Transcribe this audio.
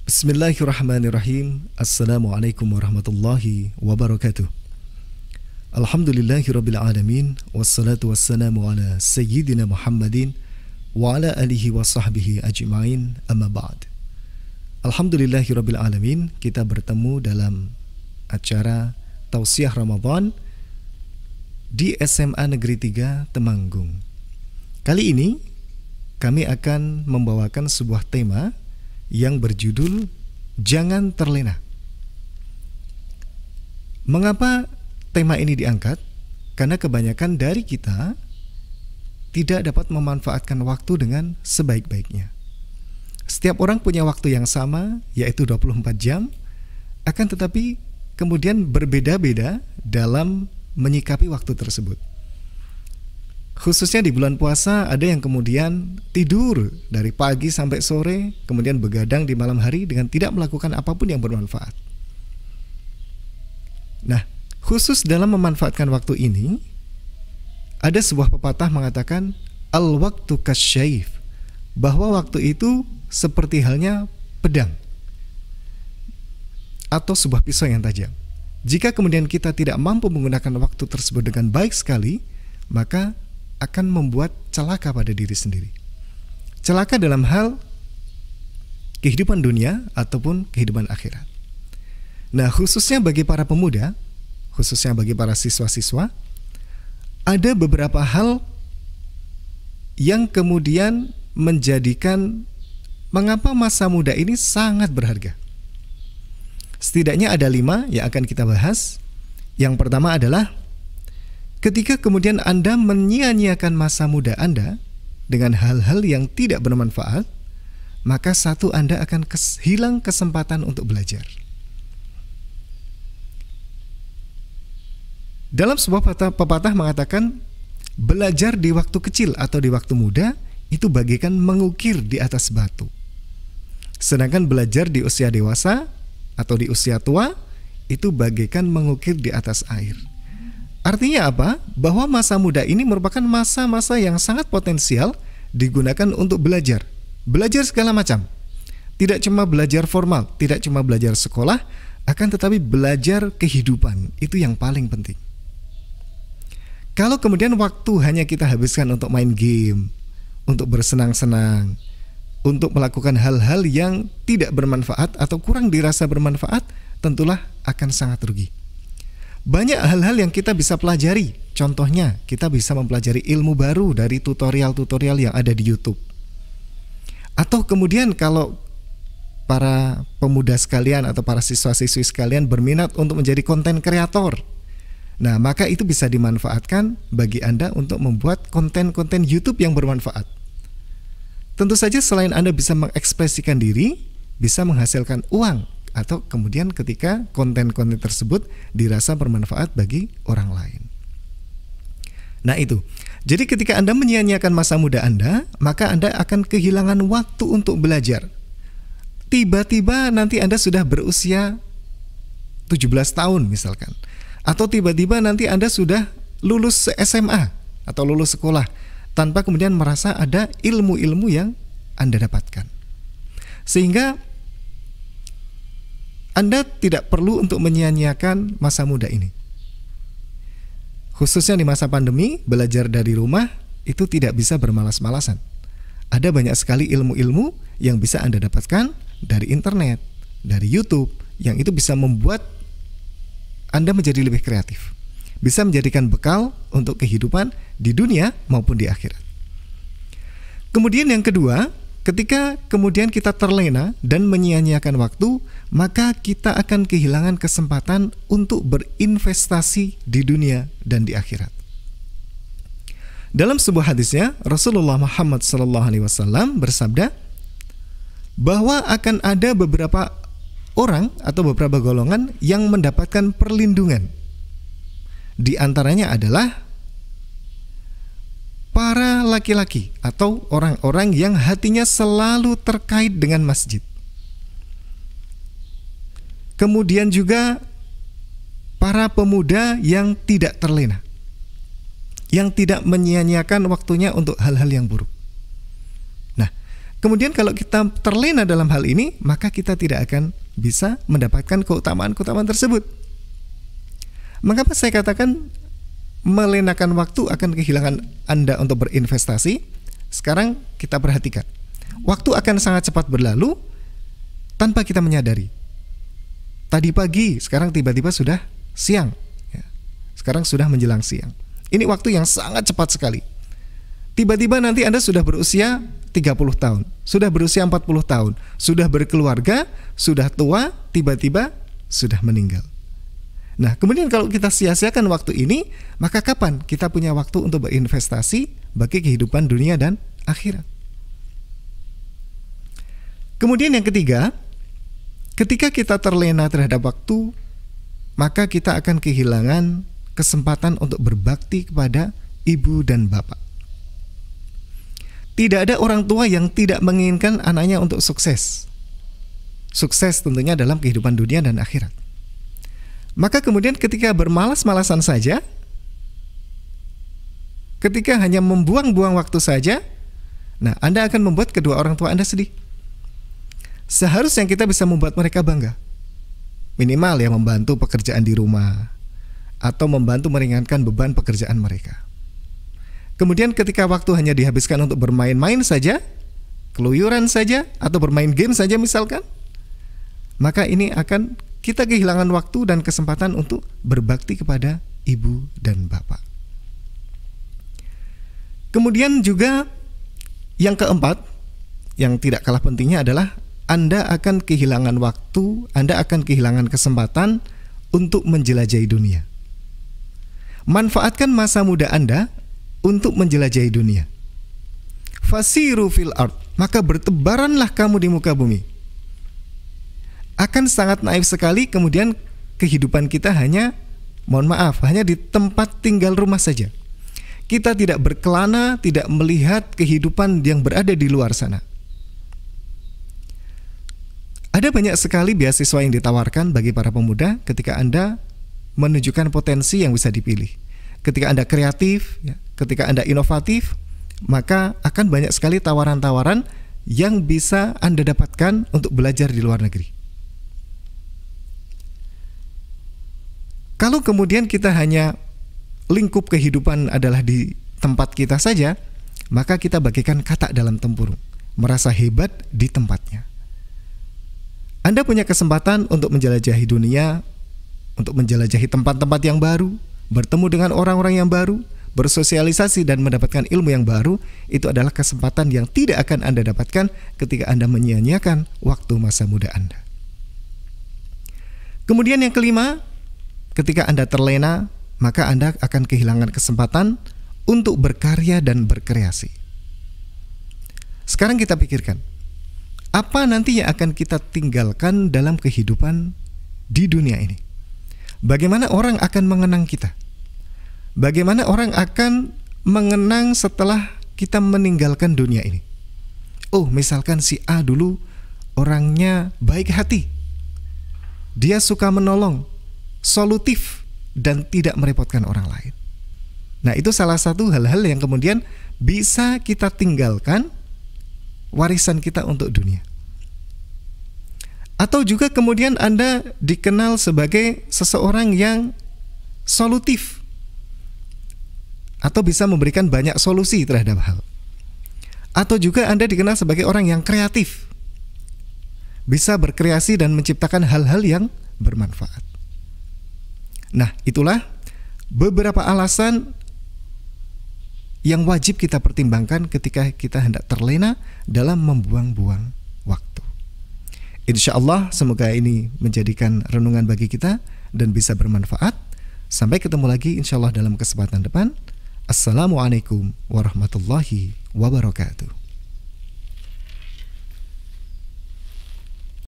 Bismillahirrahmanirrahim. Assalamualaikum warahmatullahi wabarakatuh. Alhamdulillahirabbil alamin, wassalatu wassalamu ala sayyidina Muhammadin wa ala alihi wa sahbihi ajma'in, amma ba'd. Alhamdulillahirabbil alamin, kita bertemu dalam acara Tausiah Ramadan di SMA Negeri 3 Temanggung. Kali ini kami akan membawakan sebuah tema yang berjudul Jangan Terlena. Mengapa tema ini diangkat? Karena kebanyakan dari kita tidak dapat memanfaatkan waktu dengan sebaik-baiknya. Setiap orang punya waktu yang sama, yaitu 24 jam, akan tetapi kemudian berbeda-beda dalam menyikapi waktu tersebut. Khususnya di bulan puasa, ada yang kemudian tidur dari pagi sampai sore, kemudian begadang di malam hari dengan tidak melakukan apapun yang bermanfaat. Nah, khusus dalam memanfaatkan waktu ini, ada sebuah pepatah mengatakan al-waktu kasyaif, bahwa waktu itu seperti halnya pedang atau sebuah pisau yang tajam. Jika kemudian kita tidak mampu menggunakan waktu tersebut dengan baik sekali, maka akan membuat celaka pada diri sendiri. Celaka dalam hal kehidupan dunia ataupun kehidupan akhirat. Nah, khususnya bagi para pemuda, khususnya bagi para siswa-siswa, ada beberapa hal yang kemudian menjadikan mengapa masa muda ini sangat berharga. Setidaknya ada 5 yang akan kita bahas. Yang pertama adalah ketika kemudian Anda menyia-nyiakan masa muda Anda dengan hal-hal yang tidak bermanfaat, maka satu, Anda akan hilang kesempatan untuk belajar. Dalam sebuah pepatah mengatakan, belajar di waktu kecil atau di waktu muda itu bagaikan mengukir di atas batu. Sedangkan belajar di usia dewasa atau di usia tua itu bagaikan mengukir di atas air. Artinya apa? Bahwa masa muda ini merupakan masa-masa yang sangat potensial digunakan untuk belajar. Belajar segala macam. Tidak cuma belajar formal, tidak cuma belajar sekolah, akan tetapi belajar kehidupan. Itu yang paling penting. Kalau kemudian waktu hanya kita habiskan untuk main game, untuk bersenang-senang, untuk melakukan hal-hal yang tidak bermanfaat atau kurang dirasa bermanfaat, tentulah akan sangat rugi. Banyak hal-hal yang kita bisa pelajari. Contohnya, kita bisa mempelajari ilmu baru dari tutorial-tutorial yang ada di YouTube. Atau kemudian kalau para pemuda sekalian atau para siswa-siswi sekalian berminat untuk menjadi konten kreator, nah maka itu bisa dimanfaatkan bagi Anda untuk membuat konten-konten YouTube yang bermanfaat. Tentu saja selain Anda bisa mengekspresikan diri, bisa menghasilkan uang, atau kemudian ketika konten-konten tersebut dirasa bermanfaat bagi orang lain. Nah itu, jadi ketika Anda menyia-nyiakan masa muda Anda, maka Anda akan kehilangan waktu untuk belajar. Tiba-tiba nanti Anda sudah berusia 17 tahun misalkan, atau tiba-tiba nanti Anda sudah lulus SMA atau lulus sekolah, tanpa kemudian merasa ada ilmu-ilmu yang Anda dapatkan. Sehingga Anda tidak perlu untuk menyia-nyiakan masa muda ini. Khususnya di masa pandemi, belajar dari rumah itu tidak bisa bermalas-malasan. Ada banyak sekali ilmu-ilmu yang bisa Anda dapatkan dari internet, dari YouTube, yang itu bisa membuat Anda menjadi lebih kreatif. Bisa menjadikan bekal untuk kehidupan di dunia maupun di akhirat. Kemudian yang kedua, ketika kemudian kita terlena dan menyia-nyiakan waktu, maka kita akan kehilangan kesempatan untuk berinvestasi di dunia dan di akhirat. Dalam sebuah hadisnya, Rasulullah Muhammad SAW bersabda bahwa akan ada beberapa orang atau beberapa golongan yang mendapatkan perlindungan. Di antaranya adalah para laki-laki atau orang-orang yang hatinya selalu terkait dengan masjid. Kemudian juga para pemuda yang tidak terlena, yang tidak menyia-nyiakan waktunya untuk hal-hal yang buruk. Nah, Kemudian kalau kita terlena dalam hal ini, maka kita tidak akan bisa mendapatkan keutamaan-keutamaan tersebut. Mengapa saya katakan melenakan waktu akan kehilangan Anda untuk berinvestasi? Sekarang kita perhatikan. Waktu akan sangat cepat berlalu tanpa kita menyadari. Tadi pagi, sekarang tiba-tiba sudah siang. Sekarang sudah menjelang siang. Ini waktu yang sangat cepat sekali. Tiba-tiba nanti Anda sudah berusia 30 tahun, sudah berusia 40 tahun, sudah berkeluarga, sudah tua, tiba-tiba sudah meninggal. Nah, kemudian kalau kita sia-siakan waktu ini, maka kapan kita punya waktu untuk berinvestasi bagi kehidupan dunia dan akhirat? Kemudian yang ketiga, ketika kita terlena terhadap waktu, maka kita akan kehilangan kesempatan untuk berbakti kepada ibu dan bapak. Tidak ada orang tua yang tidak menginginkan anaknya untuk sukses. Sukses tentunya dalam kehidupan dunia dan akhirat. Maka kemudian ketika bermalas-malasan saja, ketika hanya membuang-buang waktu saja, nah Anda akan membuat kedua orang tua Anda sedih. Seharusnya kita bisa membuat mereka bangga. Minimal ya membantu pekerjaan di rumah, atau membantu meringankan beban pekerjaan mereka. Kemudian ketika waktu hanya dihabiskan untuk bermain-main saja, keluyuran saja, atau bermain game saja misalkan, maka ini akan kita kehilangan waktu dan kesempatan untuk berbakti kepada ibu dan bapak. Kemudian juga yang keempat, yang tidak kalah pentingnya adalah Anda akan kehilangan waktu, Anda akan kehilangan kesempatan untuk menjelajahi dunia. Manfaatkan masa muda Anda untuk menjelajahi dunia. Fasiru fil ard, maka bertebaranlah kamu di muka bumi. Akan sangat naif sekali kemudian kehidupan kita hanya, mohon maaf, hanya di tempat tinggal rumah saja. Kita tidak berkelana, tidak melihat kehidupan yang berada di luar sana. Ada banyak sekali beasiswa yang ditawarkan bagi para pemuda ketika Anda menunjukkan potensi yang bisa dipilih. Ketika Anda kreatif, ketika Anda inovatif, maka akan banyak sekali tawaran-tawaran yang bisa Anda dapatkan untuk belajar di luar negeri. Kalau kemudian kita hanya lingkup kehidupan adalah di tempat kita saja, maka kita bagaikan katak dalam tempurung, merasa hebat di tempatnya. Anda punya kesempatan untuk menjelajahi dunia, untuk menjelajahi tempat-tempat yang baru, bertemu dengan orang-orang yang baru, bersosialisasi dan mendapatkan ilmu yang baru. Itu adalah kesempatan yang tidak akan Anda dapatkan ketika Anda menyia-nyiakan waktu masa muda Anda. Kemudian yang kelima, ketika Anda terlena, maka Anda akan kehilangan kesempatan untuk berkarya dan berkreasi. Sekarang kita pikirkan, apa nanti yang akan kita tinggalkan dalam kehidupan di dunia ini? Bagaimana orang akan mengenang kita? Bagaimana orang akan mengenang setelah kita meninggalkan dunia ini? Oh, misalkan si A dulu orangnya baik hati, dia suka menolong, solutif, dan tidak merepotkan orang lain. Nah, itu salah satu hal-hal yang kemudian bisa kita tinggalkan warisan kita untuk dunia. Atau juga kemudian Anda dikenal sebagai seseorang yang solutif, atau bisa memberikan banyak solusi terhadap hal. Atau juga Anda dikenal sebagai orang yang kreatif, bisa berkreasi dan menciptakan hal-hal yang bermanfaat. Nah, itulah beberapa alasan yang wajib kita pertimbangkan ketika kita hendak terlena dalam membuang-buang waktu. Insya Allah semoga ini menjadikan renungan bagi kita dan bisa bermanfaat. Sampai ketemu lagi insya Allah dalam kesempatan depan. Assalamualaikum warahmatullahi wabarakatuh.